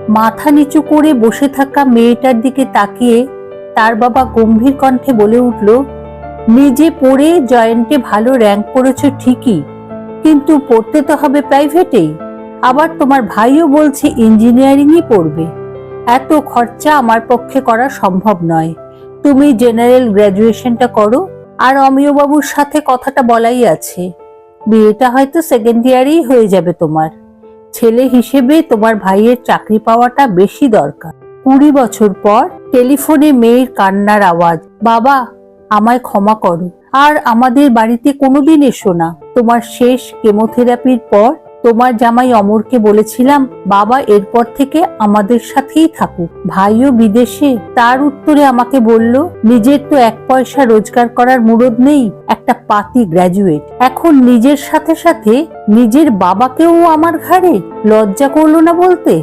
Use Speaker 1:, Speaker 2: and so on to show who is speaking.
Speaker 1: মাথা নিচু করে বসে থাকা মেয়েটার দিকে তাকিয়ে তার বাবা গম্ভীর কণ্ঠে বলে উঠল, নিজে পড়ে জয়েন্টে ভালো র্যাঙ্ক করেছো ঠিকই, কিন্তু পড়তে তো হবে প্রাইভেটেই। আবার তোমার ভাইও বলছে ইঞ্জিনিয়ারিংই পড়বে। এত খরচা আমার পক্ষে করা সম্ভব নয়। তুমি জেনারেল গ্র্যাজুয়েশনটা করো, আর অমিয় বাবুর সাথে কথাটা বলাই আছে। বিয়েটা হয়তো সেকেন্ড ইয়ারেই হয়ে যাবে তোমার। ছেলে হিসেবে তোমার ভাইয়ের চাকরি পাওয়াটা বেশি দরকার। 20 বছর পর টেলিফোনে মেয়ের কান্নার আওয়াজ, বাবা আমায় ক্ষমা করো, আর আমাদের বাড়িতে কোনোদিন এসো না। তোমার শেষ কেমোথেরাপির পর তোমার জামাই অমরকে বলেছিলাম বাবা এরপর থেকে আমাদের সাথেই থাকুক, ভাইও বিদেশে। তার উত্তরে আমাকে বলল, নিজের তো 1 পয়সা রোজগার করার মুরদ নেই, একটা পাতি গ্র্যাজুয়েট। এখন নিজের সাথে সাথে নিজের বাবাকেও আমার ঘাড়ে। লজ্জা করলো না বলতে?